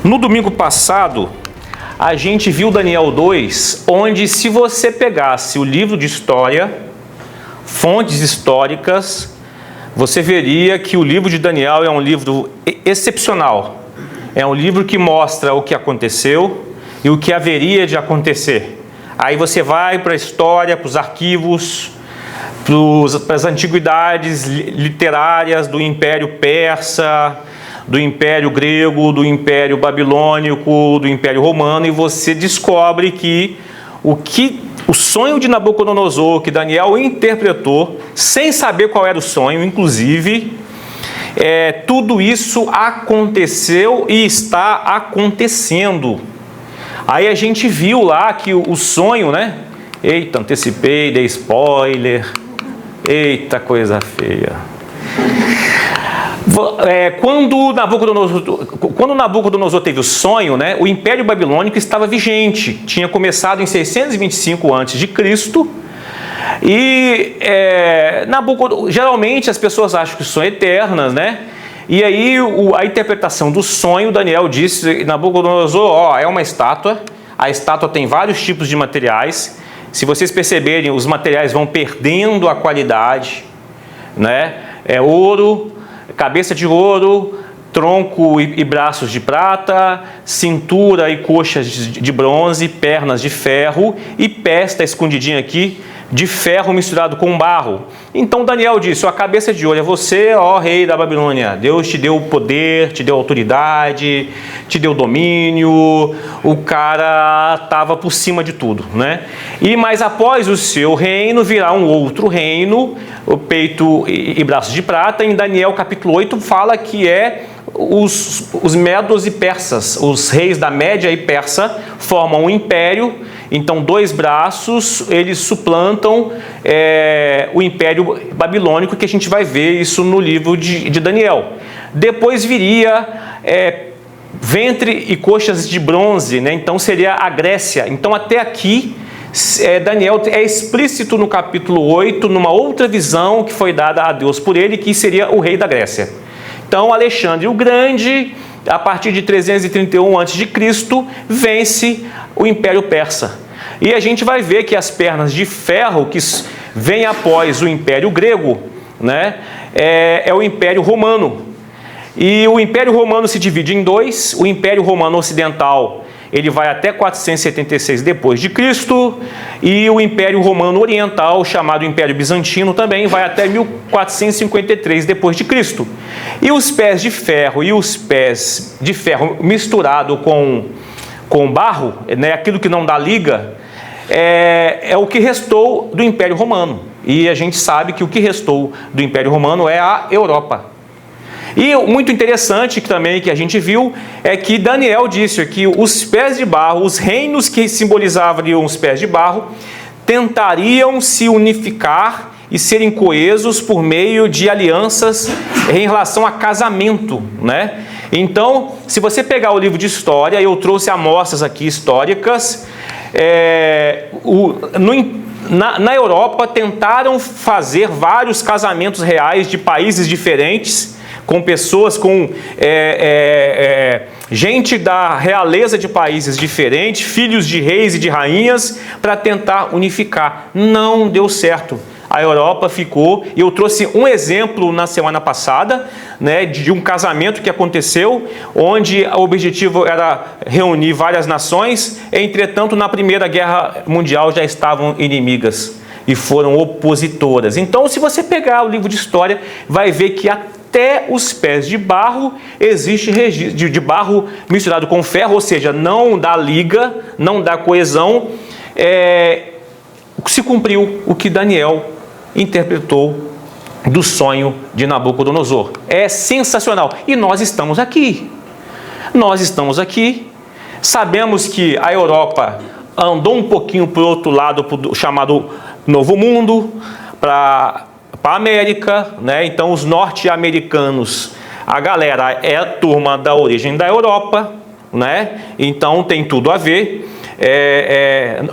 No domingo passado, a gente viu Daniel 2, onde se você pegasse o livro de história, fontes históricas, você veria que o livro de Daniel é um livro excepcional. É um livro que mostra o que aconteceu e o que haveria de acontecer. Aí você vai para a história, para os arquivos, para as antiguidades literárias do Império Persa, do Império Grego, do Império Babilônico, do Império Romano, e você descobre que o sonho de Nabucodonosor, que Daniel interpretou, sem saber qual era o sonho, inclusive, tudo isso aconteceu e está acontecendo. Aí a gente viu lá que o sonho, né? Eita, antecipei, dei spoiler. Eita, coisa feia. Quando Nabucodonosor teve o sonho, né, o Império Babilônico estava vigente. Tinha começado em 625 a.C. E geralmente as pessoas acham que são eternas, né? E aí a interpretação do sonho, Daniel disse, Nabucodonosor, é uma estátua. A estátua tem vários tipos de materiais. Se vocês perceberem, os materiais vão perdendo a qualidade, né? É ouro, cabeça de ouro, tronco e braços de prata, cintura e coxas de bronze, pernas de ferro e pés, está escondidinho aqui, de ferro misturado com barro. Então Daniel disse, a cabeça de ouro é você, ó rei da Babilônia. Deus te deu poder, te deu autoridade, te deu domínio, o cara estava por cima de tudo, né? Mas após o seu reino virá um outro reino, o peito e braços de prata. Em Daniel capítulo 8 fala que os medos e persas, os reis da Média e Persa formam um império. Então, dois braços, eles suplantam o Império Babilônico, que a gente vai ver isso no livro de Daniel. Depois viria ventre e coxas de bronze, né? Então seria a Grécia. Então, até aqui, Daniel é explícito no capítulo 8, numa outra visão que foi dada a Deus por ele, que seria o rei da Grécia. Então, Alexandre o Grande, a partir de 331 a.C., vence o Império Persa. E a gente vai ver que as pernas de ferro que vêm após o Império Grego, né, é o Império Romano. E o Império Romano se divide em dois. O Império Romano Ocidental, ele vai até 476 depois de Cristo, e o Império Romano Oriental, chamado Império Bizantino, também vai até 1453 depois de Cristo. E os pés de ferro e os pés de ferro misturado com barro, né, aquilo que não dá liga, é o que restou do Império Romano. E a gente sabe que o que restou do Império Romano é a Europa. E muito interessante também que a gente viu é que Daniel disse que os pés de barro, os reinos que simbolizavam os pés de barro, tentariam se unificar e serem coesos por meio de alianças em relação a casamento, né? Então, se você pegar o livro de história, eu trouxe amostras aqui históricas, na Europa tentaram fazer vários casamentos reais de países diferentes, com pessoas, gente da realeza de países diferentes, filhos de reis e de rainhas, para tentar unificar. Não deu certo. A Europa ficou, e eu trouxe um exemplo na semana passada, né, de um casamento que aconteceu, onde o objetivo era reunir várias nações. Entretanto, na Primeira Guerra Mundial já estavam inimigas e foram opositoras. Então, se você pegar o livro de história, vai ver que até os pés de barro existe registro de barro misturado com ferro, ou seja, não dá liga, não dá coesão. Se cumpriu o que Daniel interpretou do sonho de Nabucodonosor. É sensacional. E nós estamos aqui. Nós estamos aqui. Sabemos que a Europa andou um pouquinho para o outro lado, pro chamado Novo Mundo, para a América, né? Então, os norte-americanos, a galera é a turma da origem da Europa, né? Então, tem tudo a ver.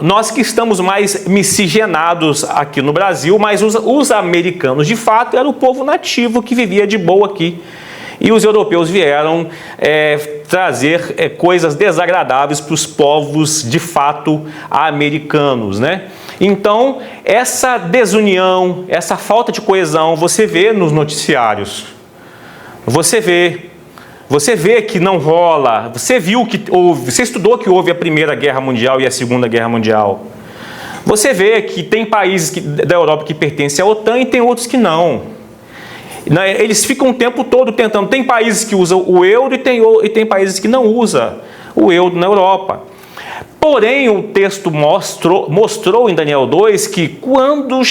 Nós que estamos mais miscigenados aqui no Brasil, mas os americanos, de fato, eram o povo nativo que vivia de boa aqui. E os europeus vieram trazer coisas desagradáveis para os povos de fato americanos, né? Então, essa desunião, essa falta de coesão, você vê nos noticiários. Você vê que não rola, você viu que houve, você estudou que houve a Primeira Guerra Mundial e a Segunda Guerra Mundial. Você vê que tem países da Europa que pertencem à OTAN e tem outros que não. Eles ficam o tempo todo tentando. Tem países que usam o euro e tem países que não usam o euro na Europa. Porém, o texto mostrou em Daniel 2 que quando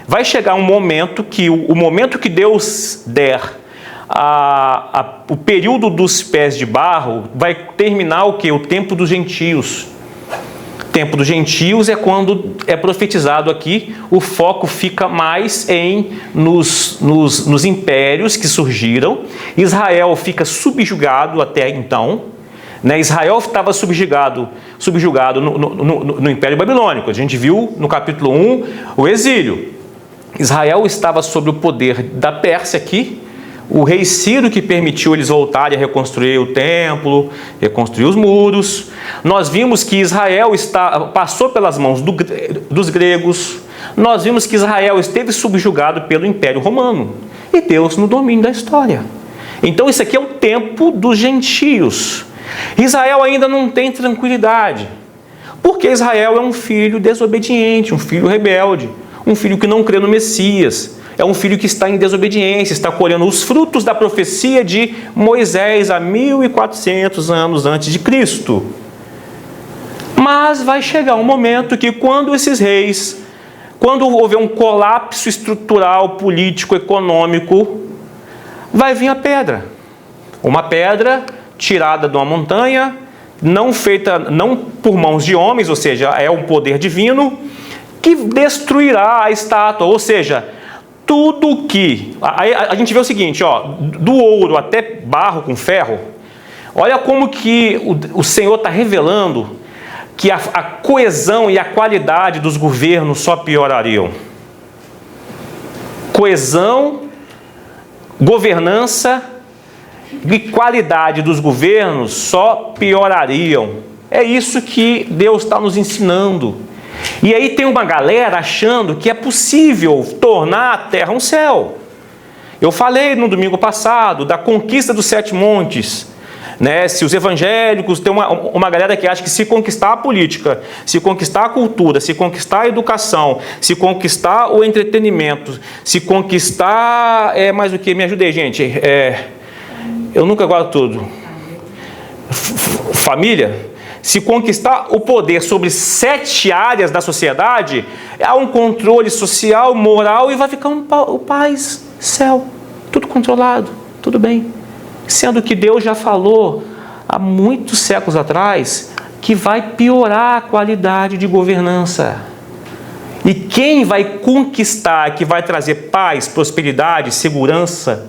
vai chegar um momento que o momento que Deus der o período dos pés de barro, vai terminar o quê? O tempo dos gentios. O tempo dos gentios é quando é profetizado aqui, o foco fica mais nos impérios que surgiram. Israel fica subjugado até então. Israel estava subjugado no Império Babilônico. A gente viu no capítulo 1 o exílio. Israel estava sob o poder da Pérsia aqui. O rei Ciro que permitiu eles voltarem a reconstruir o templo, reconstruir os muros. Nós vimos que Israel passou pelas mãos dos gregos. Nós vimos que Israel esteve subjugado pelo Império Romano. E Deus no domínio da história. Então isso aqui é o tempo dos gentios. Israel ainda não tem tranquilidade, porque Israel é um filho desobediente, um filho rebelde, um filho que não crê no Messias, é um filho que está em desobediência, está colhendo os frutos da profecia de Moisés há 1400 anos antes de Cristo. Mas vai chegar um momento que quando houver um colapso estrutural, político, econômico, vai vir a pedra. Uma pedra tirada de uma montanha, não feita não por mãos de homens, ou seja, é um poder divino, que destruirá a estátua. Ou seja, tudo que... A gente vê o seguinte, do ouro até barro com ferro, olha como que o Senhor está revelando que a coesão e a qualidade dos governos só piorariam. Coesão, governança e qualidade dos governos só piorariam. É isso que Deus está nos ensinando. E aí tem uma galera achando que é possível tornar a terra um céu. Eu falei no domingo passado da conquista dos 7 montes. Se os evangélicos, tem uma galera que acha que se conquistar a política, se conquistar a cultura, se conquistar a educação, se conquistar o entretenimento, se conquistar... mais o que? Me ajudei, gente. Eu nunca guardo tudo. Família. Se conquistar o poder sobre 7 áreas da sociedade, há um controle social, moral e vai ficar o paz, céu, tudo controlado, tudo bem. Sendo que Deus já falou há muitos séculos atrás que vai piorar a qualidade de governança. E quem vai conquistar, que vai trazer paz, prosperidade, segurança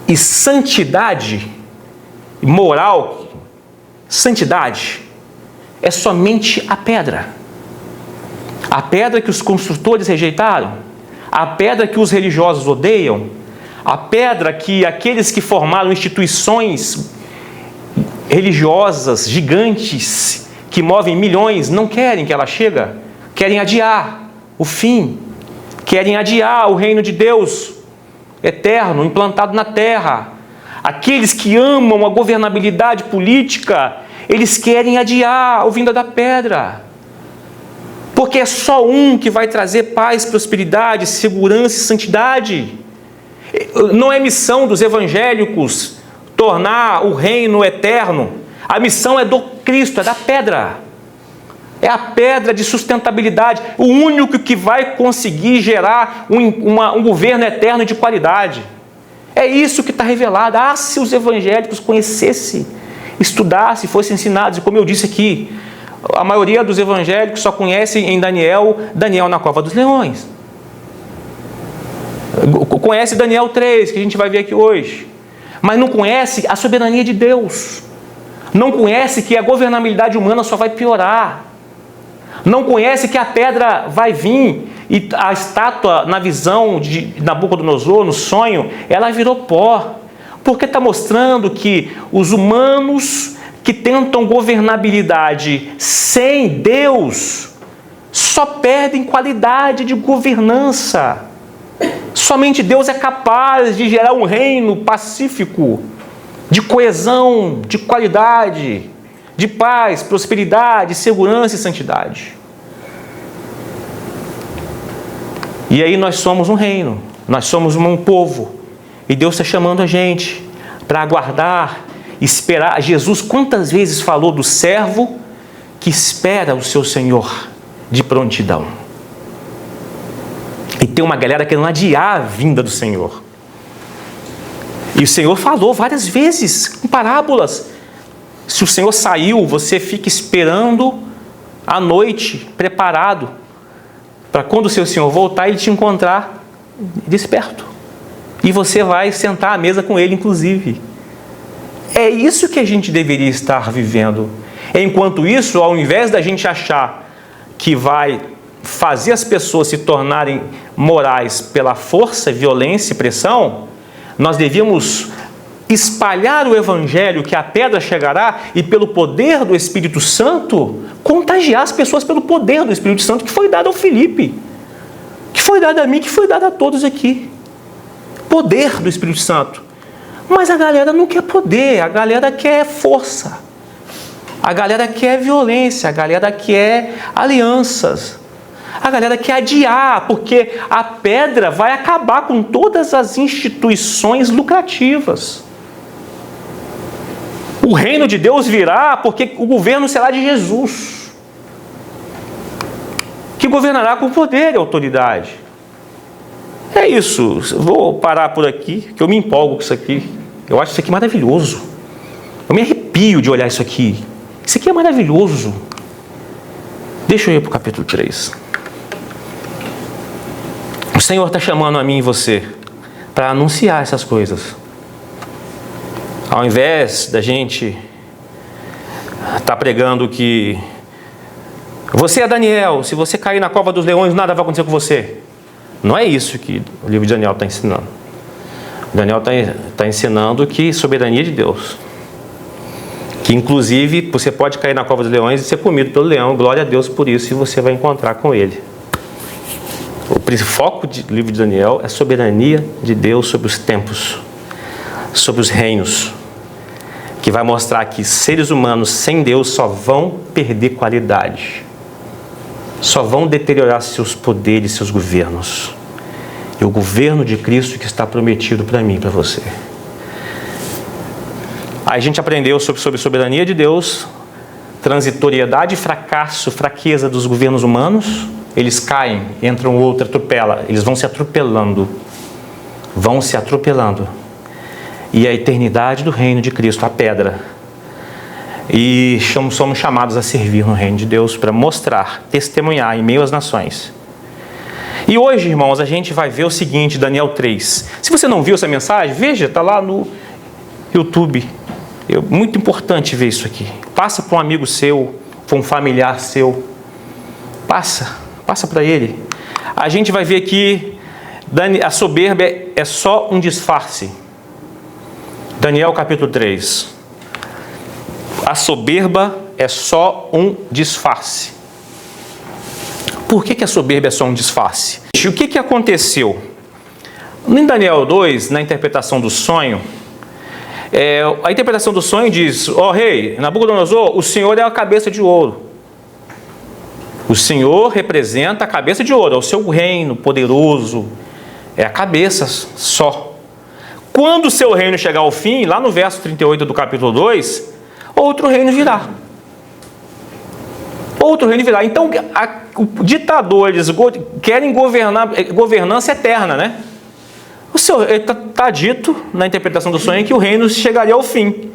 e santidade moral, santidade, é somente a pedra. A pedra que os construtores rejeitaram, a pedra que os religiosos odeiam, a pedra que aqueles que formaram instituições religiosas gigantes, que movem milhões, não querem que ela chegue, querem adiar o fim, querem adiar o reino de Deus eterno, implantado na terra. Aqueles que amam a governabilidade política, eles querem adiar a vinda da pedra. Porque é só um que vai trazer paz, prosperidade, segurança e santidade. Não é missão dos evangélicos tornar o reino eterno. A missão é do Cristo, é da pedra. É a pedra de sustentabilidade. O único que vai conseguir gerar um governo eterno de qualidade. É isso que está revelado. Se os evangélicos conhecessem, estudassem, fossem ensinados. E como eu disse aqui, a maioria dos evangélicos só conhecem em Daniel na cova dos leões. Conhece Daniel 3, que a gente vai ver aqui hoje. Mas não conhece a soberania de Deus. Não conhece que a governabilidade humana só vai piorar. Não conhece que a pedra vai vir e a estátua, na visão de Nabucodonosor, no sonho, ela virou pó. Porque está mostrando que os humanos que tentam governabilidade sem Deus só perdem qualidade de governança. Somente Deus é capaz de gerar um reino pacífico, de coesão, de qualidade, de paz, prosperidade, segurança e santidade. E aí nós somos um reino, nós somos um povo. E Deus está chamando a gente para aguardar, esperar. Jesus quantas vezes falou do servo que espera o seu Senhor de prontidão. E tem uma galera querendo adiar a vinda do Senhor. E o Senhor falou várias vezes, com parábolas. Se o Senhor saiu, você fica esperando à noite, preparado, para quando o seu Senhor voltar, Ele te encontrar desperto. E você vai sentar à mesa com Ele, inclusive. É isso que a gente deveria estar vivendo. Enquanto isso, ao invés da gente achar que vai fazer as pessoas se tornarem morais pela força, violência e pressão, nós devíamos espalhar o Evangelho, que a pedra chegará, e pelo poder do Espírito Santo, contagiar as pessoas pelo poder do Espírito Santo que foi dado ao Felipe, que foi dado a mim, que foi dado a todos aqui. Poder do Espírito Santo. Mas a galera não quer poder, a galera quer força, a galera quer violência, a galera quer alianças, a galera quer adiar, porque a pedra vai acabar com todas as instituições lucrativas. O reino de Deus virá porque o governo será de Jesus, que governará com poder e autoridade. É isso, vou parar por aqui, que eu me empolgo com isso aqui. Eu acho isso aqui maravilhoso. Eu me arrepio de olhar isso aqui. Isso aqui é maravilhoso. Deixa eu ir para o capítulo 3. O Senhor está chamando a mim e você para anunciar essas coisas. Ao invés da gente estar pregando que você é Daniel, se você cair na cova dos leões, nada vai acontecer com você. Não é isso que o livro de Daniel está ensinando. Daniel está ensinando que soberania de Deus. Que inclusive você pode cair na cova dos leões e ser comido pelo leão. Glória a Deus por isso, e você vai encontrar com ele. O foco do livro de Daniel é a soberania de Deus sobre os tempos, sobre os reinos. Que vai mostrar que seres humanos sem Deus só vão perder qualidade. Só vão deteriorar seus poderes, seus governos. E o governo de Cristo que está prometido para mim e para você. Aí a gente aprendeu sobre soberania de Deus, transitoriedade, fracasso, fraqueza dos governos humanos. Eles caem, entram outro, atropela. Eles vão se atropelando. Vão se atropelando. E a eternidade do reino de Cristo, a pedra. E somos chamados a servir no reino de Deus para mostrar, testemunhar em meio às nações. E hoje, irmãos, a gente vai ver o seguinte, Daniel 3. Se você não viu essa mensagem, veja, está lá no YouTube. É muito importante ver isso aqui. Passa para um amigo seu, para um familiar seu. Passa para ele. A gente vai ver aqui, a soberba é só um disfarce. Daniel capítulo 3. A soberba é só um disfarce. Por que a soberba é só um disfarce? O que aconteceu? Em Daniel 2, na interpretação do sonho, a interpretação do sonho diz: ó rei, Nabucodonosor, o Senhor é a cabeça de ouro. O Senhor representa a cabeça de ouro, é o seu reino poderoso, é a cabeça só. Quando o seu reino chegar ao fim, lá no verso 38 do capítulo 2, outro reino virá. Outro reino virá. Então, o ditador, eles querem governança eterna, né? Está dito na interpretação do sonho que o reino chegaria ao fim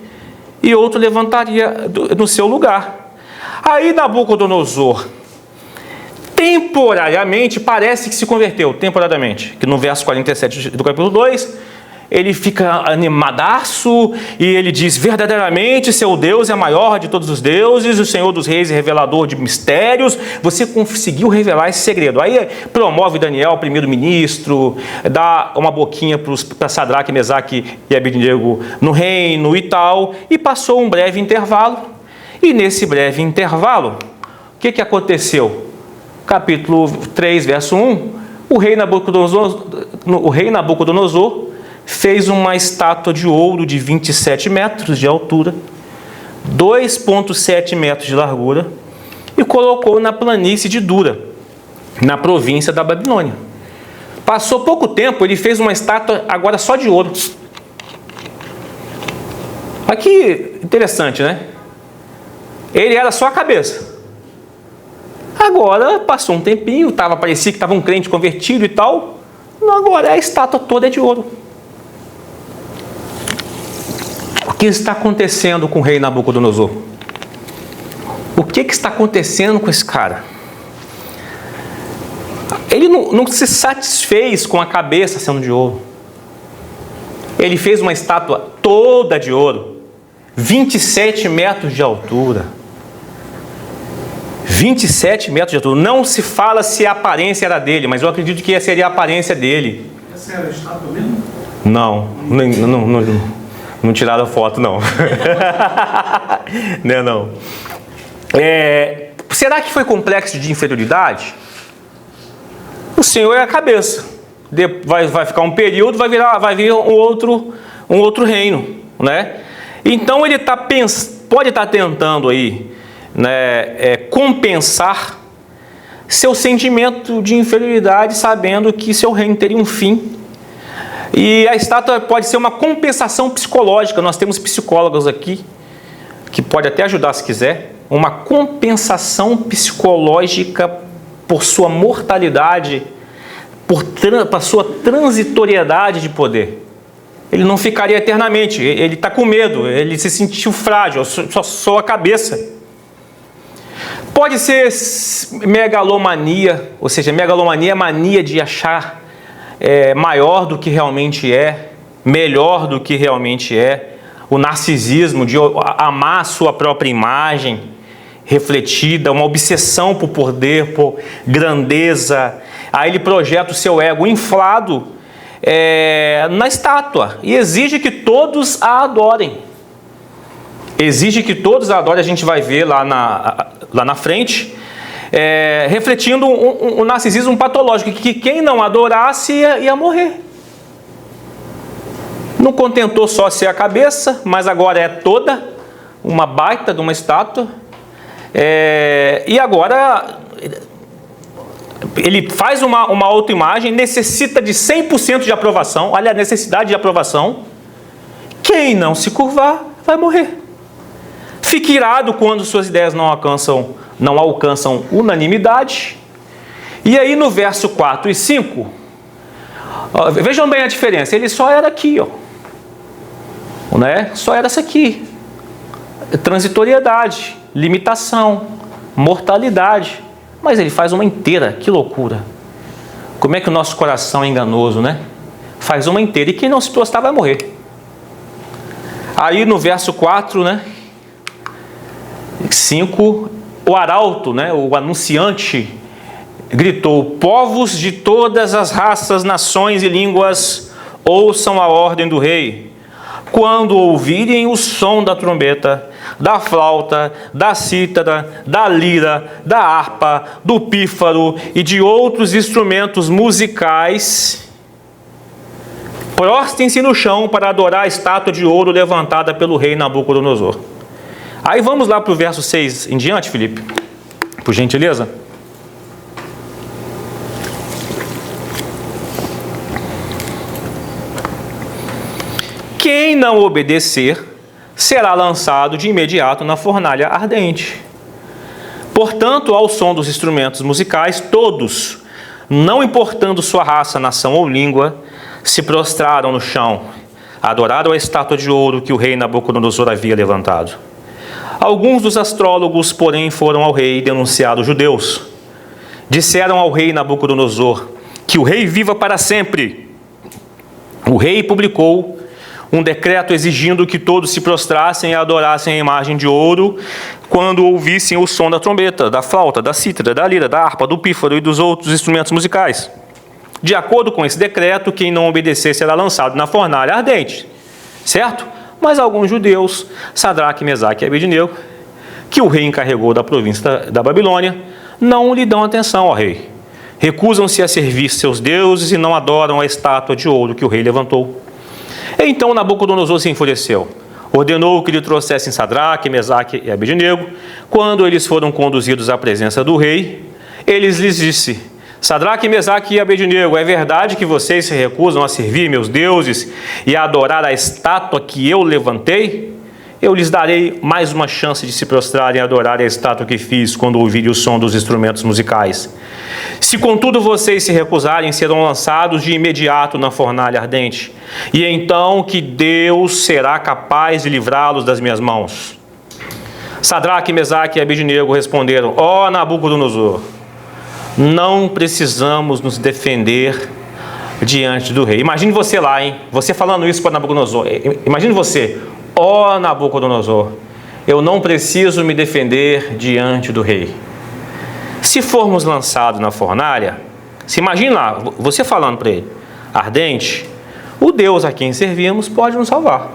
e outro levantaria no seu lugar. Aí Nabucodonosor, temporariamente, parece que se converteu, temporariamente, que no verso 47 do capítulo 2, ele fica animadaço e ele diz: verdadeiramente seu Deus é maior de todos os deuses, o Senhor dos reis e revelador de mistérios, você conseguiu revelar esse segredo. Aí promove Daniel primeiro-ministro, dá uma boquinha para Sadraque, Mesaque e Abednego no reino e tal, e passou um breve intervalo, e nesse breve intervalo, o que aconteceu? Capítulo 3, verso 1, o rei Nabucodonosor fez uma estátua de ouro de 27 metros de altura, 2,7 metros de largura, e colocou na planície de Dura, na província da Babilônia. Passou pouco tempo, ele fez uma estátua agora só de ouro. Aqui, interessante, né? Ele era só a cabeça. Agora, passou um tempinho, parecia que estava um crente convertido e tal, agora a estátua toda é de ouro. O que está acontecendo com o rei Nabucodonosor? O que está acontecendo com esse cara? Ele não se satisfez com a cabeça sendo de ouro. Ele fez uma estátua toda de ouro, 27 metros de altura. 27 metros de altura. Não se fala se a aparência era dele, mas eu acredito que seria a aparência dele. Essa era a estátua mesmo? Não tiraram foto, não. Não. Será que foi complexo de inferioridade? O Senhor é a cabeça. Vai ficar um período, vai vir um outro reino, né? Então ele pode estar tentando aí, né, compensar seu sentimento de inferioridade, sabendo que seu reino teria um fim. E a estátua pode ser uma compensação psicológica. Nós temos psicólogos aqui que pode até ajudar se quiser. Uma compensação psicológica por sua mortalidade, por sua transitoriedade de poder. Ele não ficaria eternamente. Ele está com medo. Ele se sentiu frágil. Só a cabeça. Pode ser megalomania, ou seja, megalomania é mania de achar maior do que realmente é, melhor do que realmente é, o narcisismo de amar a sua própria imagem refletida, uma obsessão por poder, por grandeza. Aí ele projeta o seu ego inflado na estátua e exige que todos a adorem. Exige que todos a adorem, a gente vai ver lá na frente, refletindo um narcisismo patológico, que quem não adorasse ia morrer. Não contentou só ser a cabeça, mas agora é toda uma baita de uma estátua. E agora ele faz uma autoimagem, necessita de 100% de aprovação. Olha a necessidade de aprovação. Quem não se curvar vai morrer. Fique irado quando suas ideias não alcançam unanimidade. E aí no verso 4 e 5, vejam bem a diferença. Ele só era aqui, né? Só era isso aqui. Transitoriedade, limitação, mortalidade. Mas ele faz uma inteira. Que loucura. Como é que o nosso coração é enganoso, né? Faz uma inteira. E quem não se prostrar vai morrer. Aí no verso 4, né? 5, o arauto, né, o anunciante, gritou: povos de todas as raças, nações e línguas, ouçam a ordem do rei. Quando ouvirem o som da trombeta, da flauta, da cítara, da lira, da harpa, do pífaro e de outros instrumentos musicais, prostem-se no chão para adorar a estátua de ouro levantada pelo rei Nabucodonosor. Aí vamos lá para o verso 6 em diante, Felipe, por gentileza. Quem não obedecer será lançado de imediato na fornalha ardente. Portanto, ao som dos instrumentos musicais, todos, não importando sua raça, nação ou língua, se prostraram no chão, adoraram a estátua de ouro que o rei Nabucodonosor havia levantado. Alguns dos astrólogos, porém, foram ao rei denunciar os judeus. Disseram ao rei Nabucodonosor: que o rei viva para sempre. O rei publicou um decreto exigindo que todos se prostrassem e adorassem a imagem de ouro quando ouvissem o som da trombeta, da flauta, da cítara, da lira, da harpa, do pífaro e dos outros instrumentos musicais. De acordo com esse decreto, quem não obedecesse era lançado na fornalha ardente, certo? Mas alguns judeus, Sadraque, Mesaque e Abednego, que o rei encarregou da província da Babilônia, não lhe dão atenção ao rei. Recusam-se a servir seus deuses e não adoram a estátua de ouro que o rei levantou. Então Nabucodonosor se enfureceu. Ordenou que lhe trouxessem Sadraque, Mesaque e Abednego. Quando eles foram conduzidos à presença do rei, ele lhes disse: Sadraque, Mesaque e Abednego, é verdade que vocês se recusam a servir meus deuses e a adorar a estátua que eu levantei? Eu lhes darei mais uma chance de se prostrarem e adorarem a estátua que fiz quando ouvirem o som dos instrumentos musicais. Se contudo vocês se recusarem, serão lançados de imediato na fornalha ardente, e então que Deus será capaz de livrá-los das minhas mãos. Sadraque, Mesaque e Abednego responderam: ó Nabucodonosor, não precisamos nos defender diante do rei. Imagine você lá, hein? Você falando isso para Nabucodonosor. Imagine você: ó Nabucodonosor, eu não preciso me defender diante do rei. Se formos lançados na fornalha, se imagine lá, você falando para ele, ardente, o Deus a quem servimos pode nos salvar.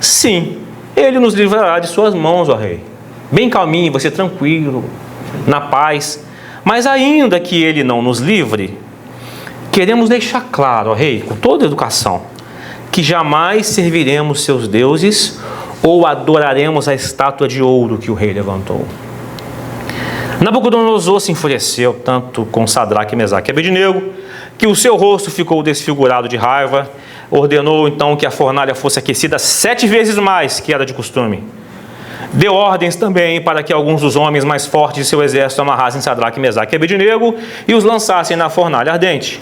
Sim, ele nos livrará de suas mãos, ó rei. Bem calminho, você tranquilo, na paz. Mas ainda que ele não nos livre, queremos deixar claro, ó rei, com toda a educação, que jamais serviremos seus deuses ou adoraremos a estátua de ouro que o rei levantou. Nabucodonosor se enfureceu tanto com Sadraque, Mesaque e Abednego, que o seu rosto ficou desfigurado de raiva. Ordenou então que a fornalha fosse aquecida 7 vezes mais que era de costume. Deu ordens também para que alguns dos homens mais fortes de seu exército amarrassem Sadraque, Mesaque e Abednego e os lançassem na fornalha ardente.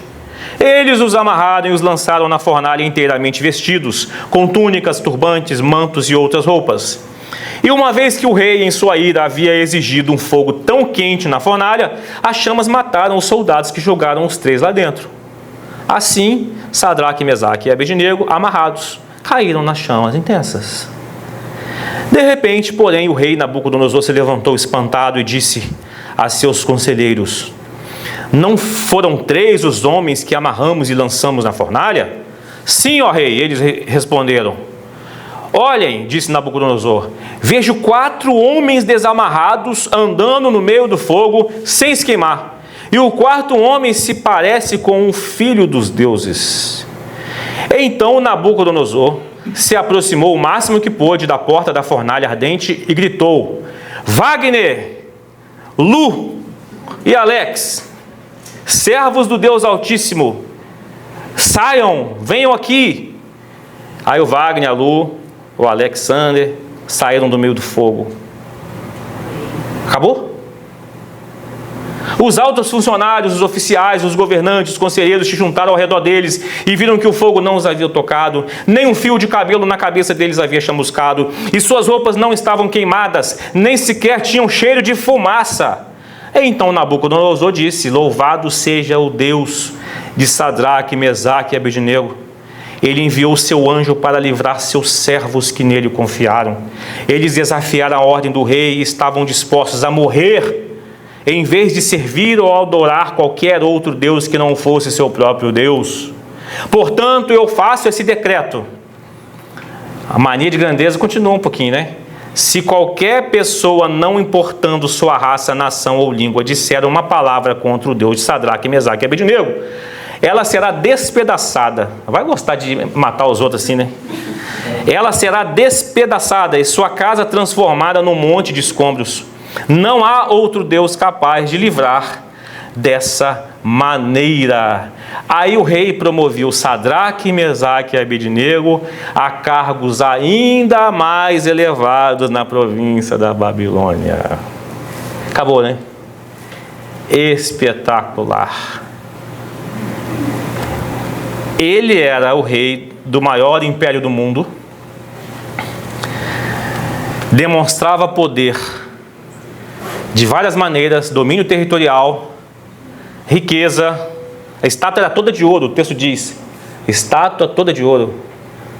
Eles os amarraram e os lançaram na fornalha inteiramente vestidos, com túnicas, turbantes, mantos e outras roupas. E uma vez que o rei, em sua ira, havia exigido um fogo tão quente na fornalha, as chamas mataram os soldados que jogaram os 3 lá dentro. Assim, Sadraque, Mesaque e Abednego, amarrados, caíram nas chamas intensas. De repente, porém, o rei Nabucodonosor se levantou espantado e disse a seus conselheiros: não foram 3 os homens que amarramos e lançamos na fornalha? Sim, ó rei, eles responderam. Olhem, disse Nabucodonosor, vejo 4 homens desamarrados andando no meio do fogo sem se queimar. E o 4º homem se parece com um filho dos deuses. Então Nabucodonosor se aproximou o máximo que pôde da porta da fornalha ardente e gritou: Wagner, Lu e Alex, servos do Deus Altíssimo, saiam, venham aqui. Aí o Wagner, a Lu, o Alexander saíram do meio do fogo. Acabou? Os altos funcionários, os oficiais, os governantes, os conselheiros se juntaram ao redor deles e viram que o fogo não os havia tocado, nem um fio de cabelo na cabeça deles havia chamuscado, e suas roupas não estavam queimadas, nem sequer tinham cheiro de fumaça. Então Nabucodonosor disse: louvado seja o Deus de Sadraque, Mesaque e Abednego. Ele enviou seu anjo para livrar seus servos que nele confiaram. Eles desafiaram a ordem do rei e estavam dispostos a morrer, em vez de servir ou adorar qualquer outro Deus que não fosse seu próprio Deus. Portanto, eu faço esse decreto. A mania de grandeza continua um pouquinho, né? Se qualquer pessoa, não importando sua raça, nação ou língua, disser uma palavra contra o Deus de Sadraque, Mesaque e Abednego, ela será despedaçada. Vai gostar de matar os outros assim, né? Ela será despedaçada e sua casa transformada num monte de escombros. Não há outro Deus capaz de livrar dessa maneira. Aí o rei promoveu Sadraque, Mesaque e Abednego a cargos ainda mais elevados na província da Babilônia. Acabou, né? Espetacular. Ele era o rei do maior império do mundo, demonstrava poder de várias maneiras, domínio territorial, riqueza. A estátua era toda de ouro, o texto diz, Estátua toda de ouro.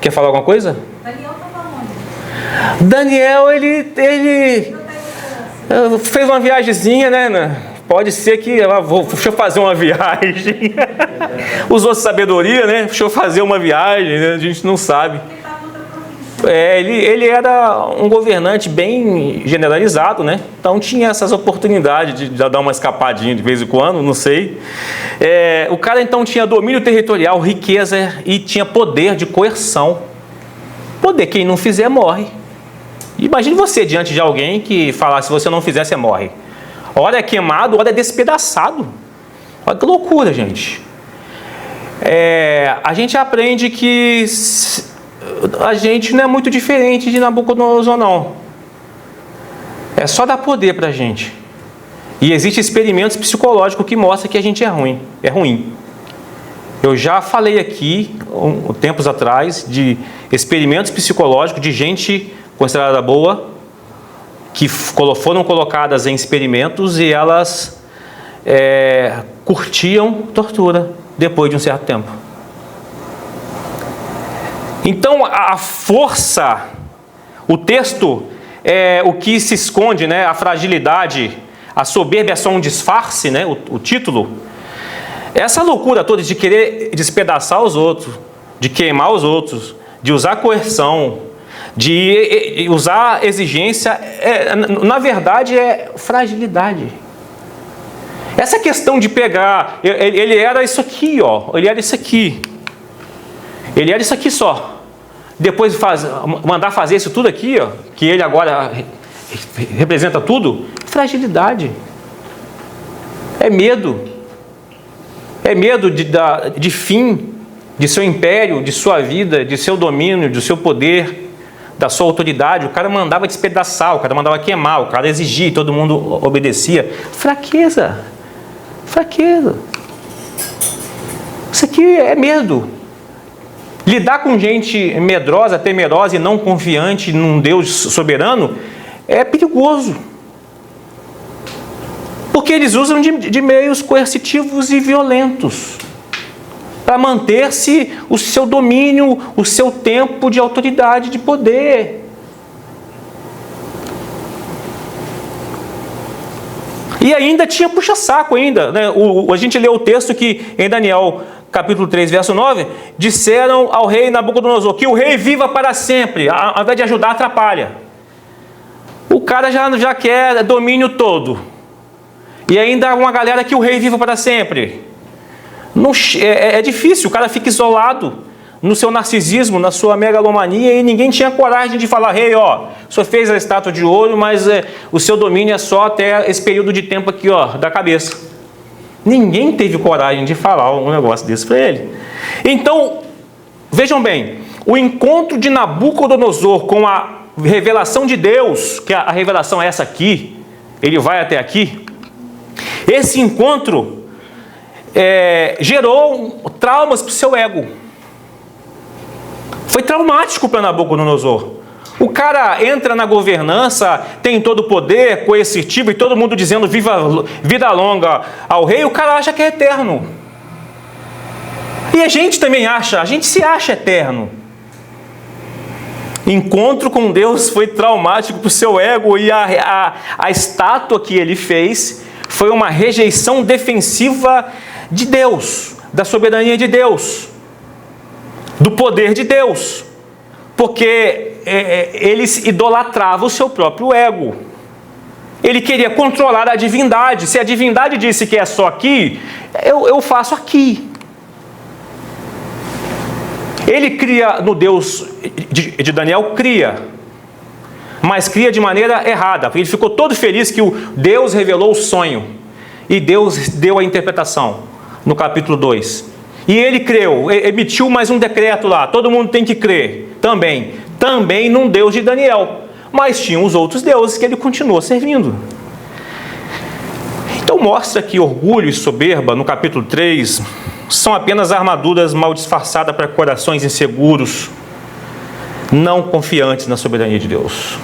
Quer falar alguma coisa? Daniel estava onde? Daniel, ele fez uma viagemzinha, né? Pode ser que, deixa eu fazer uma viagem. Usou sabedoria, né? Deixa eu fazer uma viagem, né? A gente não sabe. Ele era um governante bem generalizado, né? Então tinha essas oportunidades de dar uma escapadinha de vez em quando, não sei. O cara então tinha domínio territorial, riqueza e tinha poder de coerção. Poder, quem não fizer morre. Imagine você diante de alguém que falar, se você não fizer, você morre. Ora é queimado, ora é despedaçado. Olha que loucura, gente. A gente aprende que a gente não é muito diferente de Nabucodonosor, não. É só dar poder para a gente. E existem experimentos psicológicos que mostram que a gente é ruim. Eu já falei aqui, tempos atrás, de experimentos psicológicos de gente considerada boa, que foram colocadas em experimentos e elas curtiam tortura depois de um certo tempo. Então, a força, o texto é o que se esconde, né? A fragilidade, a soberba é só um disfarce, né? O título. Essa loucura toda de querer despedaçar os outros, de queimar os outros, de usar coerção, de usar exigência, na verdade é fragilidade. Essa questão de pegar, ele era isso aqui, ó, ele era isso aqui. Ele era isso aqui só. Depois mandar fazer isso tudo aqui, ó, que ele agora representa tudo. Fragilidade. É medo. É medo de fim, de seu império, de sua vida, de seu domínio, do seu poder, da sua autoridade. O cara mandava despedaçar, o cara mandava queimar, o cara exigia e todo mundo obedecia. Fraqueza. Fraqueza. Isso aqui é medo. Lidar com gente medrosa, temerosa e não confiante num Deus soberano é perigoso. Porque eles usam de meios coercitivos e violentos para manter-se o seu domínio, o seu tempo de autoridade, de poder. E ainda tinha puxa-saco ainda, né? A gente lê o texto que em Daniel capítulo 3, verso 9, disseram ao rei Nabucodonosor que o rei viva para sempre, ao invés de ajudar, atrapalha. O cara já quer domínio todo. E ainda uma galera que o rei viva para sempre. É difícil, o cara fica isolado no seu narcisismo, na sua megalomania, e ninguém tinha coragem de falar, rei, ó, o senhor fez a estátua de ouro, mas o seu domínio é só até esse período de tempo aqui, ó, da cabeça. Ninguém teve coragem de falar um negócio desse para ele. Então, vejam bem, o encontro de Nabucodonosor com a revelação de Deus, que a revelação é essa aqui, ele vai até aqui, esse encontro gerou traumas para o seu ego. Foi traumático para Nabucodonosor. O cara entra na governança, tem todo o poder coercitivo e todo mundo dizendo vida longa ao rei, o cara acha que é eterno. E a gente também acha, a gente se acha eterno. Encontro com Deus foi traumático para o seu ego e a estátua que ele fez foi uma rejeição defensiva de Deus, da soberania de Deus, do poder de Deus. Porque eles idolatravam o seu próprio ego. Ele queria controlar a divindade. Se a divindade disse que é só aqui, eu faço aqui. Ele cria no Deus de Daniel, mas cria de maneira errada. Ele ficou todo feliz que o Deus revelou o sonho. E Deus deu a interpretação no capítulo 2. E ele creu, emitiu mais um decreto lá, todo mundo tem que crer também num Deus de Daniel, mas tinha os outros deuses que ele continuou servindo. Então mostra que orgulho e soberba, no capítulo 3, são apenas armaduras mal disfarçadas para corações inseguros, não confiantes na soberania de Deus.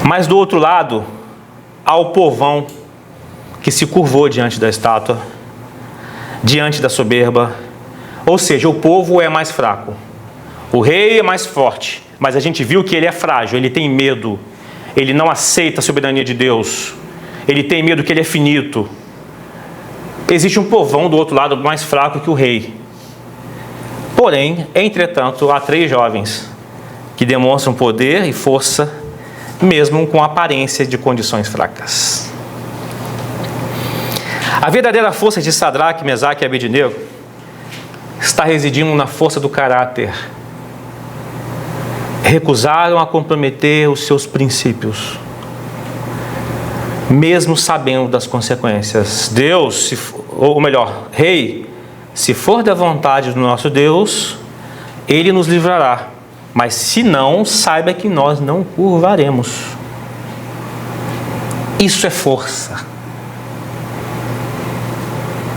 Mas do outro lado, há o povão que se curvou diante da estátua, diante da soberba, Ou seja, o povo é mais fraco. O rei é mais forte, mas a gente viu que ele é frágil, ele tem medo. Ele não aceita a soberania de Deus. Ele tem medo que ele é finito. Existe um povão do outro lado mais fraco que o rei. Porém, entretanto, há 3 jovens que demonstram poder e força, mesmo com aparência de condições fracas. A verdadeira força de Sadraque, Mesaque e Abednego está residindo na força do caráter. Recusaram a comprometer os seus princípios, mesmo sabendo das consequências. Deus, ou melhor, Rei, se for da vontade do nosso Deus, Ele nos livrará. Mas se não, saiba que nós não curvaremos. Isso é força.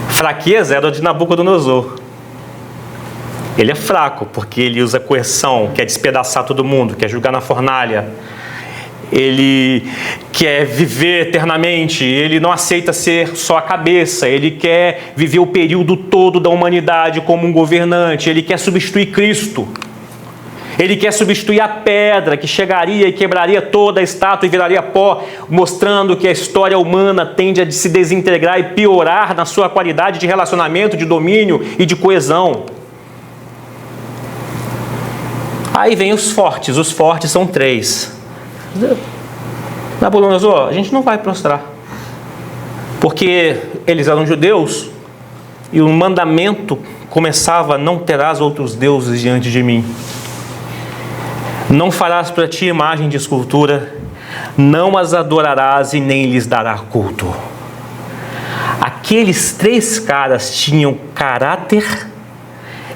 Fraqueza era de Nabucodonosor. Ele é fraco porque ele usa coerção, quer despedaçar todo mundo, quer julgar na fornalha. Ele quer viver eternamente, ele não aceita ser só a cabeça, ele quer viver o período todo da humanidade como um governante, ele quer substituir Cristo. Ele quer substituir a pedra que chegaria e quebraria toda a estátua e viraria pó, mostrando que a história humana tende a se desintegrar e piorar na sua qualidade de relacionamento, de domínio e de coesão. Aí vem os fortes são 3. Nabucodonosor, a gente não vai prostrar, porque eles eram judeus e o mandamento começava: não terás outros deuses diante de mim. Não farás para ti imagem de escultura, não as adorarás e nem lhes dará culto. Aqueles 3 caras tinham caráter,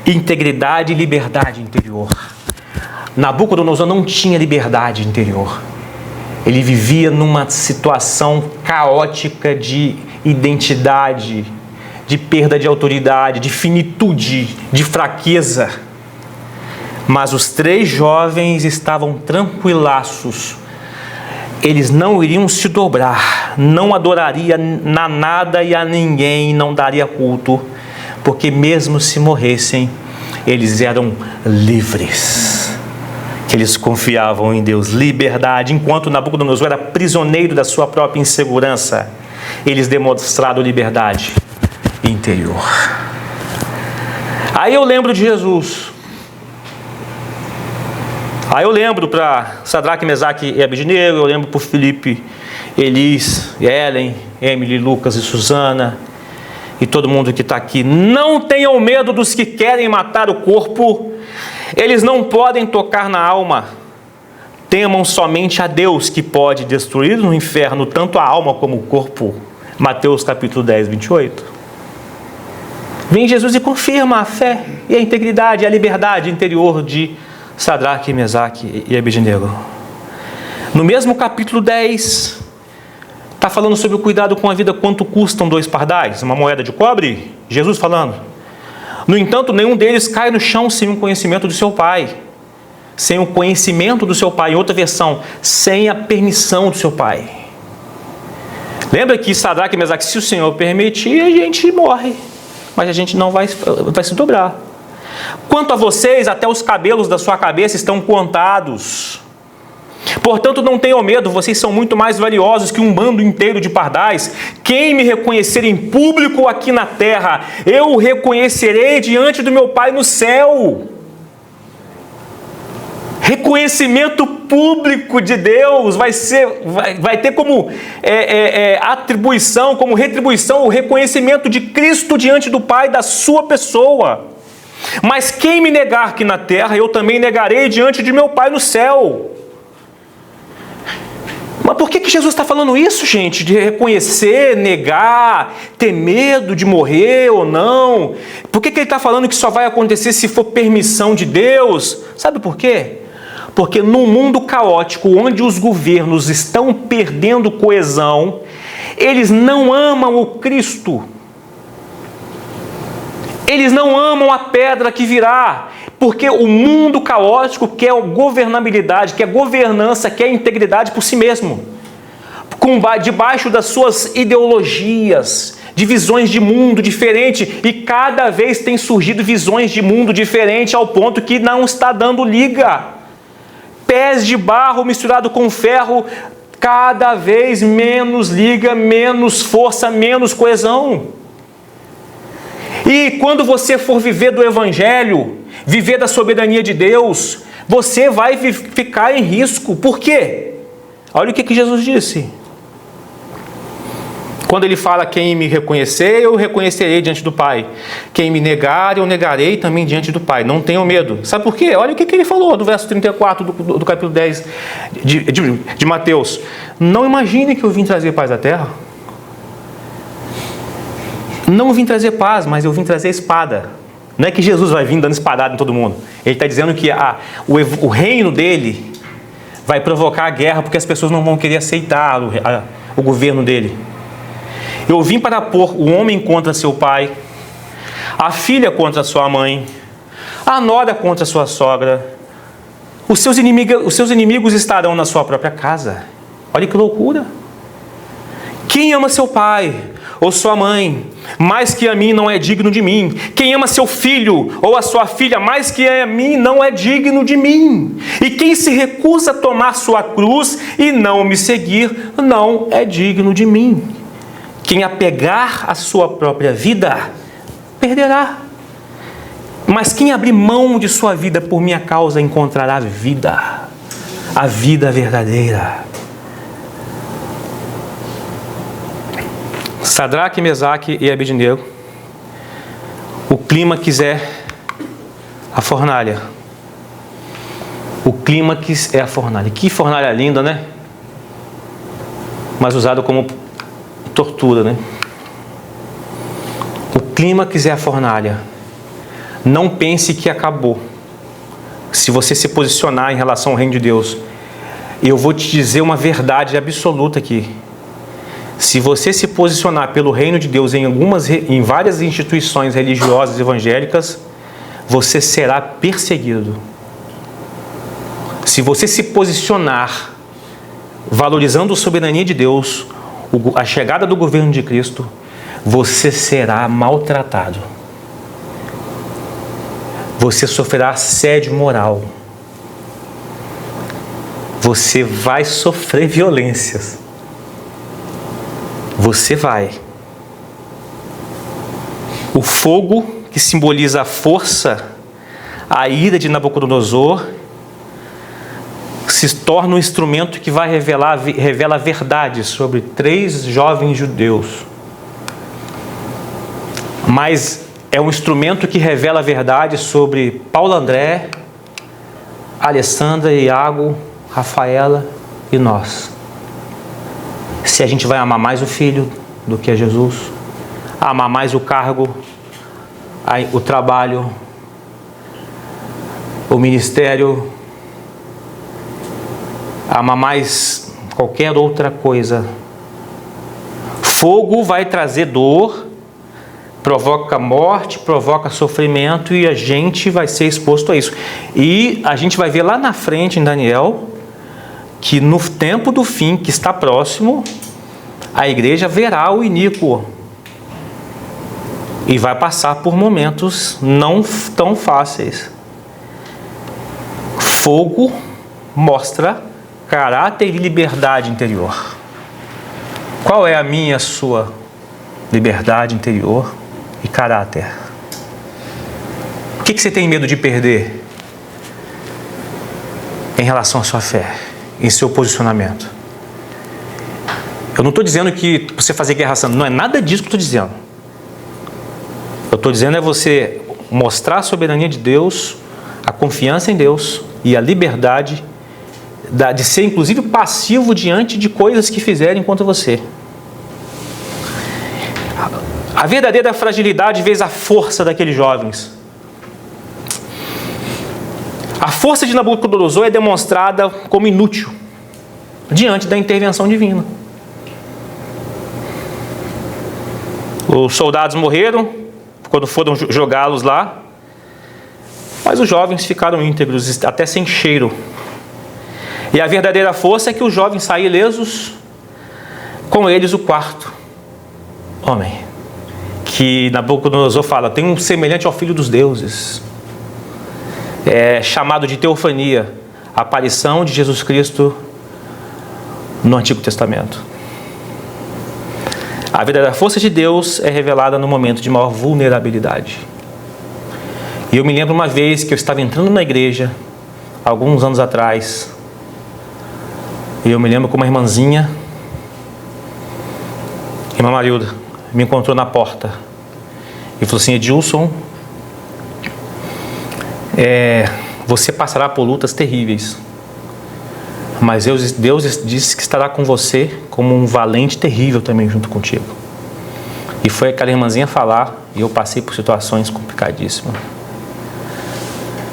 integridade e liberdade interior. Nabucodonosor não tinha liberdade interior. Ele vivia numa situação caótica de identidade, de perda de autoridade, de finitude, de fraqueza. Mas os 3 jovens estavam tranquilaços. Eles não iriam se dobrar, não adoraria a nada e a ninguém, não daria culto, porque mesmo se morressem, eles eram livres. Eles confiavam em Deus, liberdade. Enquanto Nabucodonosor era prisioneiro da sua própria insegurança, eles demonstraram liberdade interior. Aí eu lembro de Jesus. Aí eu lembro para Sadraque, Mesaque e Abednego, eu lembro para Felipe, Elis, Ellen, Emily, Lucas e Susana e todo mundo que está aqui. Não tenham medo dos que querem matar o corpo, eles não podem tocar na alma. Temam somente a Deus, que pode destruir no inferno tanto a alma como o corpo. Mateus capítulo 10, 28. Vem Jesus e confirma a fé e a integridade e a liberdade interior de Sadraque, Mesaque e Abednego. No mesmo capítulo 10, está falando sobre o cuidado com a vida, quanto custam 2 pardais, uma moeda de cobre? Jesus falando. No entanto, nenhum deles cai no chão sem o conhecimento do seu pai. Sem o conhecimento do seu pai. Em outra versão, sem a permissão do seu pai. Lembra que Sadraque e Mesaque, se o Senhor permitir, a gente morre. Mas a gente não vai se dobrar. Quanto a vocês, até os cabelos da sua cabeça estão contados. Portanto, não tenham medo, vocês são muito mais valiosos que um bando inteiro de pardais. Quem me reconhecer em público aqui na terra, eu o reconhecerei diante do meu Pai no céu. Reconhecimento público de Deus vai ter como atribuição, como retribuição, o reconhecimento de Cristo diante do Pai da sua pessoa. Mas quem me negar aqui na terra, eu também negarei diante de meu Pai no céu. Mas por que Jesus está falando isso, gente? De reconhecer, negar, ter medo de morrer ou não? Por que ele está falando que só vai acontecer se for permissão de Deus? Sabe por quê? Porque num mundo caótico, onde os governos estão perdendo coesão, eles não amam o Cristo. Eles não amam a pedra que virá, porque o mundo caótico quer governabilidade, quer governança, quer integridade por si mesmo. debaixo das suas ideologias, de visões de mundo diferente, e cada vez tem surgido visões de mundo diferente ao ponto que não está dando liga. Pés de barro misturado com ferro, cada vez menos liga, menos força, menos coesão. E quando você for viver do Evangelho, viver da soberania de Deus, você vai ficar em risco. Por quê? Olha o que Jesus disse. Quando ele fala: quem me reconhecer, eu reconhecerei diante do Pai. Quem me negar, eu negarei também diante do Pai. Não tenham medo. Sabe por quê? Olha o que ele falou do verso 34 do capítulo 10 de Mateus. Não imagine que eu vim trazer paz à terra. Não vim trazer paz, mas eu vim trazer espada. Não é que Jesus vai vir dando espadada em todo mundo. Ele está dizendo que o reino dele vai provocar a guerra, porque as pessoas não vão querer aceitar o governo dele. Eu vim para pôr o homem contra seu pai, a filha contra sua mãe, a nora contra sua sogra. Os seus inimigos estarão na sua própria casa. Olha que loucura! Quem ama seu pai ou sua mãe mais que a mim não é digno de mim. Quem ama seu filho ou a sua filha mais que a mim não é digno de mim. E quem se recusa a tomar sua cruz e não me seguir não é digno de mim. Quem apegar a sua própria vida, perderá. Mas quem abrir mão de sua vida por minha causa, encontrará vida. A vida verdadeira. Sadraque, Mesaque e Abednego. O clímax é a fornalha. O clímax é a fornalha. Que fornalha linda, né? Mas usado como tortura, né? O clímax é a fornalha. Não pense que acabou. Se você se posicionar em relação ao reino de Deus, eu vou te dizer uma verdade absoluta aqui. Se você se posicionar pelo reino de Deus em várias instituições religiosas evangélicas, você será perseguido. Se você se posicionar valorizando a soberania de Deus, a chegada do governo de Cristo, você será maltratado. Você sofrerá assédio moral. Você vai sofrer violências. Você vai. O fogo, que simboliza a força, a ira de Nabucodonosor, se torna um instrumento que revela a verdade sobre 3 jovens judeus. Mas é um instrumento que revela a verdade sobre Paulo André, Alessandra, Iago, Rafaela e nós. Se a gente vai amar mais o Filho do que a Jesus, amar mais o cargo, o trabalho, o ministério, amar mais qualquer outra coisa. Fogo vai trazer dor, provoca morte, provoca sofrimento, e a gente vai ser exposto a isso. E a gente vai ver lá na frente em Daniel que no tempo do fim, que está próximo, a igreja verá o iníquo e vai passar por momentos não tão fáceis. Fogo mostra caráter e liberdade interior. Qual é a minha e a sua liberdade interior e caráter? O que você tem medo de perder em relação à sua fé, em seu posicionamento? Eu não estou dizendo que você fazer guerra santa, não é nada disso que eu estou dizendo. Eu estou dizendo é você mostrar a soberania de Deus, a confiança em Deus e a liberdade de ser inclusive passivo diante de coisas que fizerem contra você. A verdadeira fragilidade vê a força daqueles jovens. A força de Nabucodonosor é demonstrada como inútil diante da intervenção divina. Os soldados morreram quando foram jogá-los lá, mas os jovens ficaram íntegros, até sem cheiro. E a verdadeira força é que os jovens saem ilesos, Com eles o quarto homem, que Nabucodonosor fala, tem um semelhante ao Filho dos Deuses. É chamado de teofania, a aparição de Jesus Cristo no Antigo Testamento. A verdadeira força de Deus é revelada no momento de maior vulnerabilidade. E eu me lembro uma vez que eu estava entrando na igreja, alguns anos atrás, e eu me lembro que uma irmãzinha, irmã Marilda, me encontrou na porta e falou assim, Edilson, você passará por lutas terríveis, mas Deus disse que estará com você como um valente terrível também junto contigo. E foi aquela irmãzinha falar, e eu passei por situações complicadíssimas.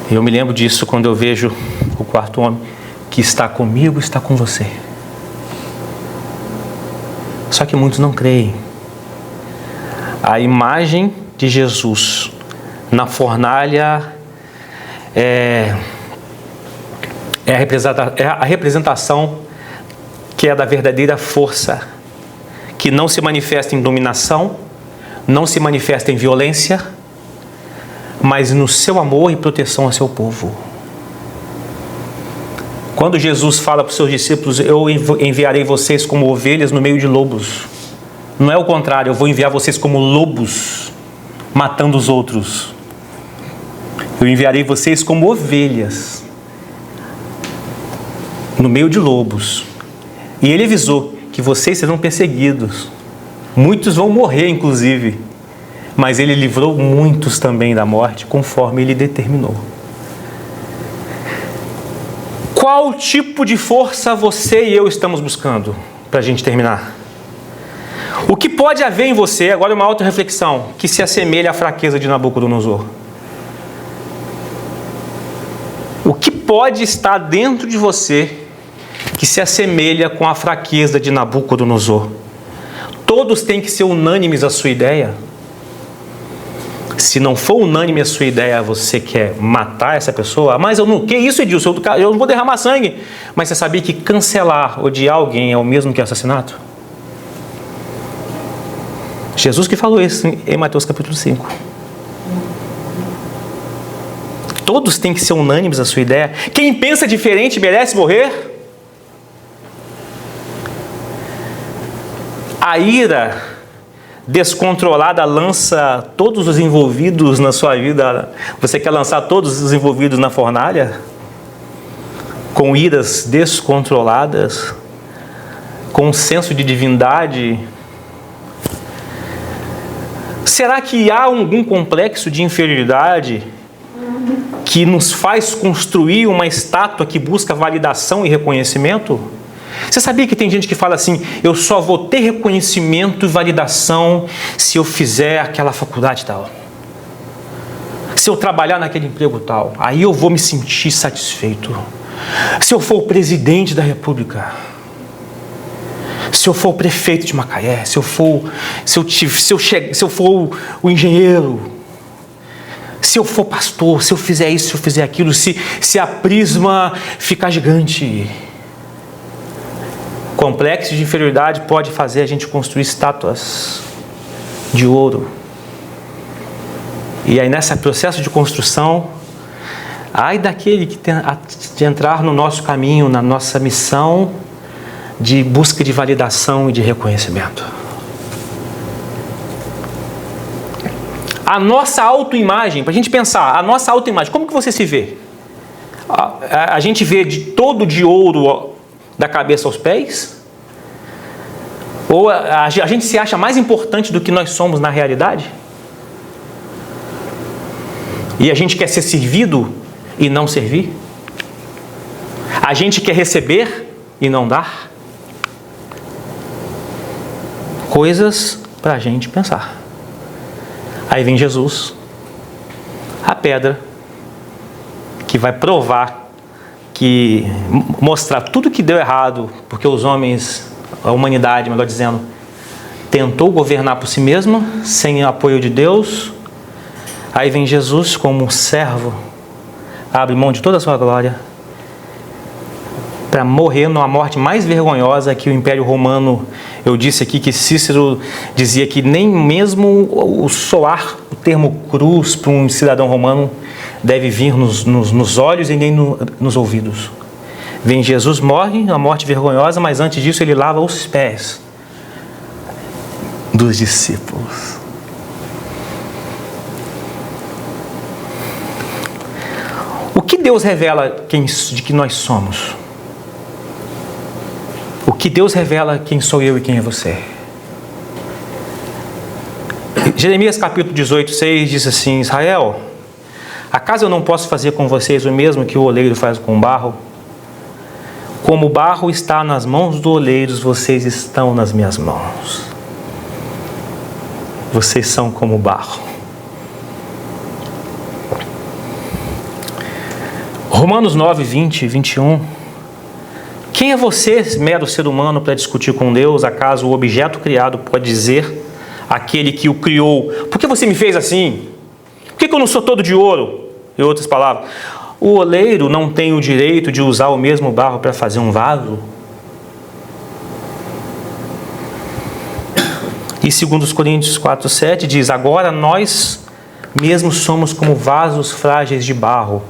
E eu me lembro disso quando eu vejo o quarto homem, que está comigo, está com você. Só que muitos não creem. A imagem de Jesus na fornalha é a representação que é da verdadeira força, que não se manifesta em dominação, não se manifesta em violência, mas no seu amor e proteção ao seu povo. Quando Jesus fala para os seus discípulos, eu enviarei vocês como ovelhas no meio de lobos. Não é o contrário, eu vou enviar vocês como lobos, matando os outros. Eu enviarei vocês como ovelhas, no meio de lobos. E ele avisou que vocês serão perseguidos. Muitos vão morrer, inclusive. Mas ele livrou muitos também da morte, conforme ele determinou. Qual tipo de força você e eu estamos buscando? Para a gente terminar. O que pode haver em você, agora uma autorreflexão, que se assemelha à fraqueza de Nabucodonosor? O que pode estar dentro de você que se assemelha com a fraqueza de Nabucodonosor? Todos têm que ser unânimes a sua ideia? Se não for unânime a sua ideia, você quer matar essa pessoa? Mas eu não... Que isso, Edilson? Eu não vou derramar sangue. Mas você sabia que cancelar, odiar alguém é o mesmo que assassinato? Jesus que falou isso em Mateus capítulo 5. Todos têm que ser unânimes a sua ideia. Quem pensa diferente merece morrer? A ira descontrolada lança todos os envolvidos na sua vida. Você quer lançar todos os envolvidos na fornalha? Com iras descontroladas? Com um senso de divindade? Será que há algum complexo de inferioridade que nos faz construir uma estátua que busca validação e reconhecimento? Você sabia que tem gente que fala assim, eu só vou ter reconhecimento e validação se eu fizer aquela faculdade tal. Se eu trabalhar naquele emprego tal, aí eu vou me sentir satisfeito. Se eu for o presidente da República, se eu for o prefeito de Macaé, se eu for o engenheiro, se eu for pastor, se eu fizer isso, se eu fizer aquilo, se a Prisma ficar gigante. Complexo de inferioridade pode fazer a gente construir estátuas de ouro. E aí nesse processo de construção, ai daquele que tem de entrar no nosso caminho, na nossa missão de busca de validação e de reconhecimento. A nossa autoimagem, para a gente pensar, a nossa autoimagem, como que você se vê? A gente vê todo de ouro da cabeça aos pés? Ou a gente se acha mais importante do que nós somos na realidade? E a gente quer ser servido e não servir? A gente quer receber e não dar? Coisas para a gente pensar. Aí vem Jesus, a pedra, que vai provar, que mostrar tudo que deu errado, porque os homens, a humanidade, melhor dizendo, tentou governar por si mesma, sem o apoio de Deus. Aí vem Jesus como um servo, abre mão de toda a sua glória para morrer numa morte mais vergonhosa que o Império Romano. Eu disse aqui que Cícero dizia que nem mesmo o soar o termo cruz para um cidadão romano deve vir nos olhos e nem nos ouvidos. Vem Jesus, morre, uma morte vergonhosa, mas antes disso ele lava os pés dos discípulos. O que Deus revela de que nós somos? O que Deus revela quem sou eu e quem é você? Jeremias capítulo 18, 6 diz assim: Israel, acaso eu não posso fazer com vocês o mesmo que o oleiro faz com o barro? Como o barro está nas mãos do oleiro, vocês estão nas minhas mãos. Vocês são como o barro. Romanos 9, 20 e 21. Quem é você, mero ser humano, para discutir com Deus? Acaso o objeto criado pode dizer àquele que o criou: por que você me fez assim? Por que eu não sou todo de ouro? Em outras palavras, o oleiro não tem o direito de usar o mesmo barro para fazer um vaso? E 2 Coríntios 4, 7 diz: agora nós mesmos somos como vasos frágeis de barro.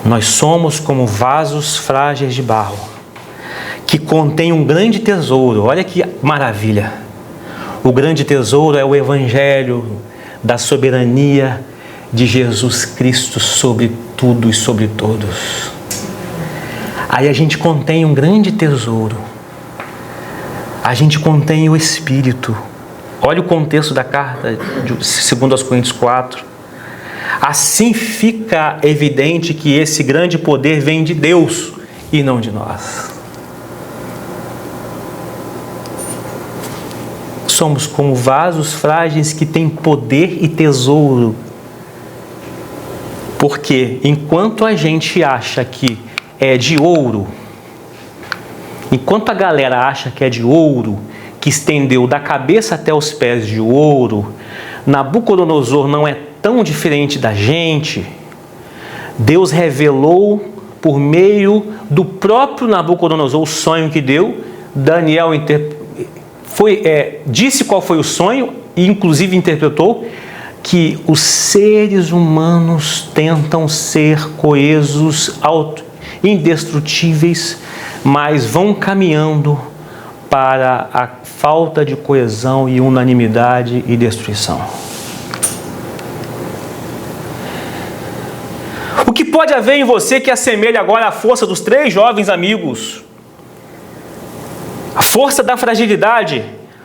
Nós somos como vasos frágeis de barro, que contém um grande tesouro. Olha que maravilha! O grande tesouro é o Evangelho da soberania de Jesus Cristo sobre tudo e sobre todos. Aí a gente contém um grande tesouro. A gente contém o Espírito. Olha o contexto da carta de 2 Coríntios 4. Assim fica evidente que esse grande poder vem de Deus e não de nós. Somos como vasos frágeis que têm poder e tesouro. Porque enquanto a gente acha que é de ouro, enquanto a galera acha que é de ouro, que estendeu da cabeça até os pés de ouro, Nabucodonosor não é tão diferente da gente. Deus revelou por meio do próprio Nabucodonosor o sonho que deu. Daniel disse qual foi o sonho e inclusive interpretou que os seres humanos tentam ser coesos, indestrutíveis, mas vão caminhando para a falta de coesão e unanimidade e destruição. O que pode haver em você que assemelha agora a força dos 3 jovens amigos? A força da fragilidade.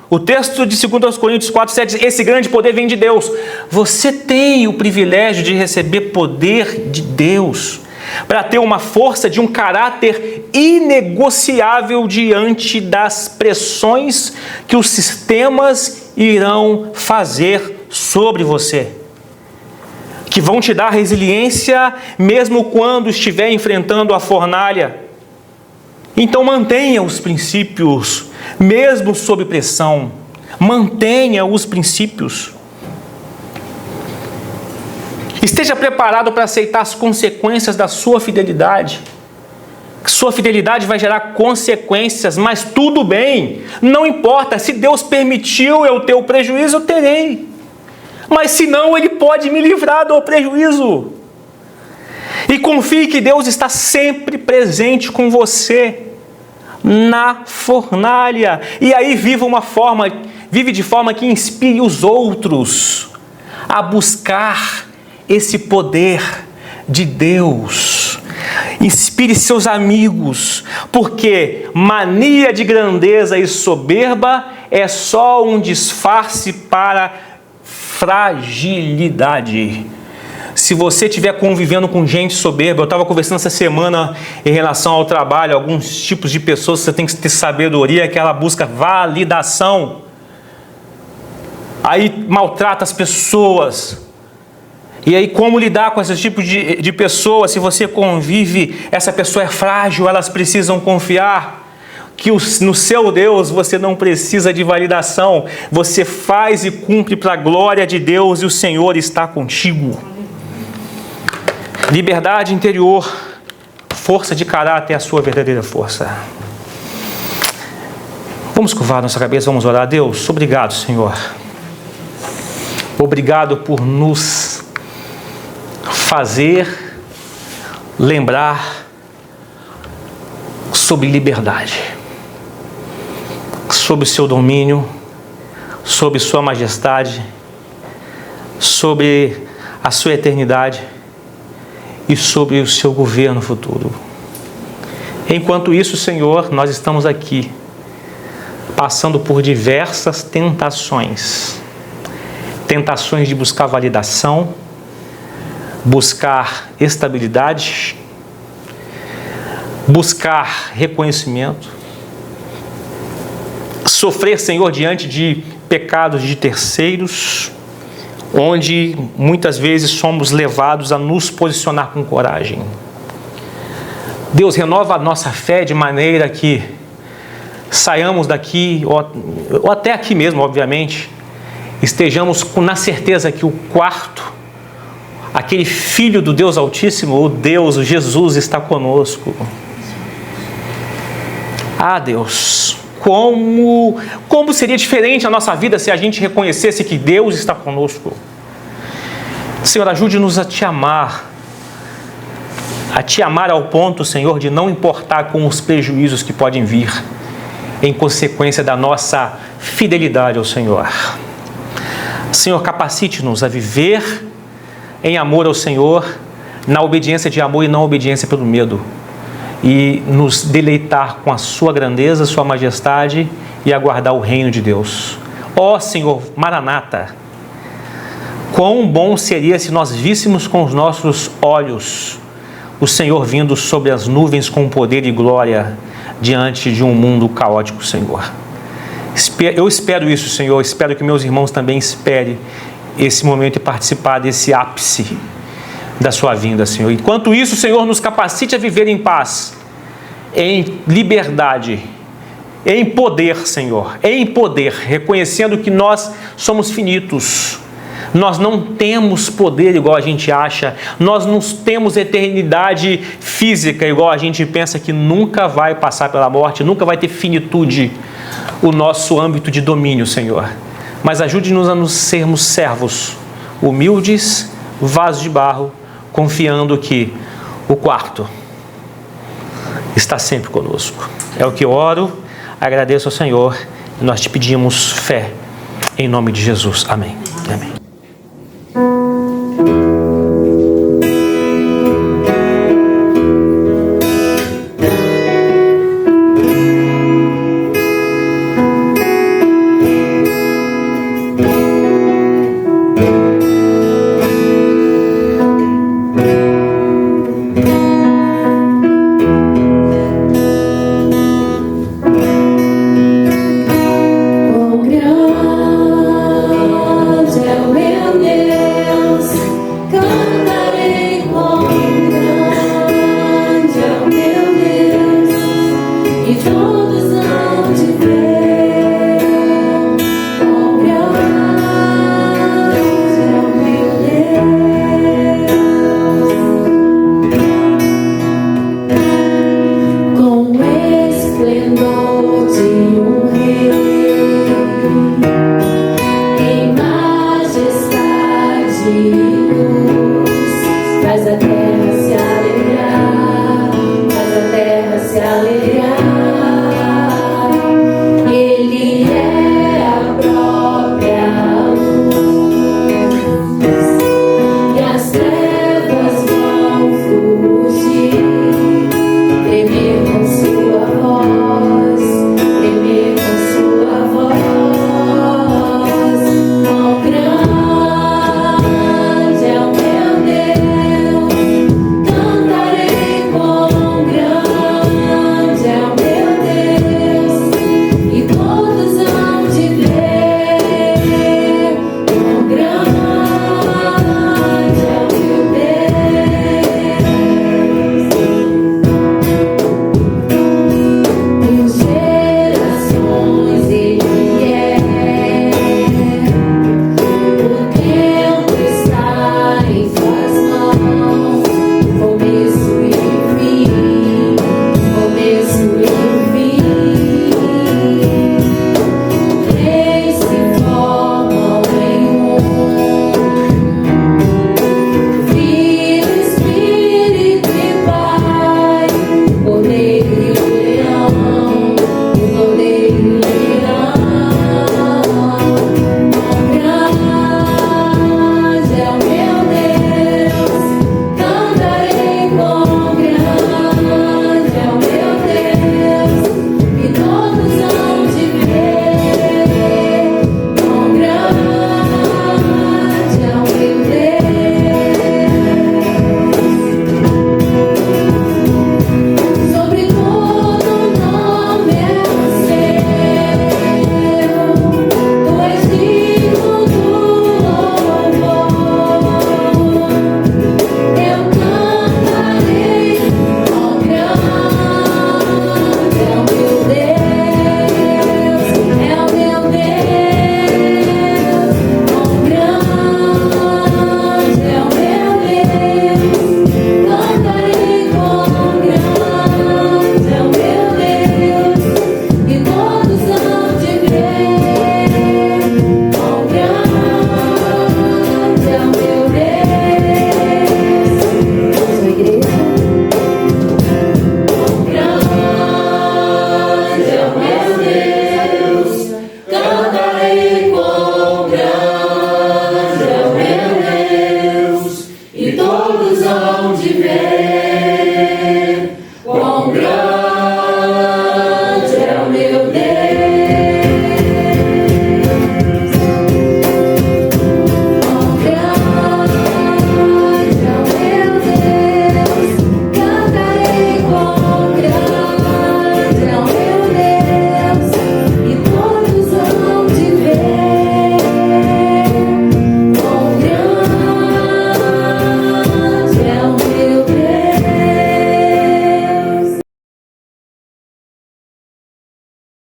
O texto de 2 Coríntios 4, 7 diz: esse grande poder vem de Deus. Você tem o privilégio de receber poder de Deus para ter uma força de um caráter inegociável diante das pressões que os sistemas irão fazer sobre você, que vão te dar resiliência mesmo quando estiver enfrentando a fornalha. Então mantenha os princípios, mesmo sob pressão. Mantenha os princípios. Esteja preparado para aceitar as consequências da sua fidelidade. Sua fidelidade vai gerar consequências, mas tudo bem. Não importa, se Deus permitiu eu ter o prejuízo, eu terei. Mas se não, Ele pode me livrar do prejuízo. E confie que Deus está sempre presente com você na fornalha. E aí vive de forma que inspire os outros a buscar esse poder de Deus. Inspire seus amigos, porque mania de grandeza e soberba é só um disfarce para fragilidade. Se você estiver convivendo com gente soberba, eu estava conversando essa semana em relação ao trabalho, alguns tipos de pessoas que você tem que ter sabedoria, que ela busca validação. Aí maltrata as pessoas. E aí como lidar com esse tipo de pessoas? Se você convive, essa pessoa é frágil, elas precisam confiar que no seu Deus você não precisa de validação. Você faz e cumpre para a glória de Deus e o Senhor está contigo. Liberdade interior, força de caráter é a sua verdadeira força. Vamos curvar nossa cabeça, vamos orar. Deus, obrigado, Senhor. Obrigado por nos fazer lembrar sobre liberdade, sobre o seu domínio, sobre sua majestade, sobre a sua eternidade e sobre o seu governo futuro. Enquanto isso, Senhor, nós estamos aqui passando por diversas tentações de buscar validação, buscar estabilidade, buscar reconhecimento, sofrer, Senhor, diante de pecados de terceiros, onde muitas vezes somos levados a nos posicionar com coragem. Deus, renova a nossa fé de maneira que saiamos daqui, ou até aqui mesmo, obviamente, estejamos na certeza que o quarto, aquele Filho do Deus Altíssimo, o Deus, o Jesus, está conosco. Ah, Deus, como seria diferente a nossa vida se a gente reconhecesse que Deus está conosco. Senhor, ajude-nos a Te amar ao ponto, Senhor, de não importar com os prejuízos que podem vir em consequência da nossa fidelidade ao Senhor. Senhor, capacite-nos a viver em amor ao Senhor, na obediência de amor e não obediência pelo medo, e nos deleitar com a sua grandeza, sua majestade e aguardar o reino de Deus. Ó Senhor, Maranata, quão bom seria se nós víssemos com os nossos olhos o Senhor vindo sobre as nuvens com poder e glória diante de um mundo caótico, Senhor. Eu espero isso, Senhor, espero que meus irmãos também esperem esse momento e participar desse ápice da sua vinda, Senhor. Enquanto isso, Senhor, nos capacite a viver em paz, em liberdade, em poder, Senhor, em poder, reconhecendo que nós somos finitos. Nós não temos poder igual a gente acha, nós não temos eternidade física igual a gente pensa que nunca vai passar pela morte, nunca vai ter finitude o nosso âmbito de domínio, Senhor. Mas ajude-nos a nos sermos servos, humildes, vasos de barro, confiando que o quarto está sempre conosco. É o que eu oro, agradeço ao Senhor e nós te pedimos fé, em nome de Jesus. Amém. Amém. Música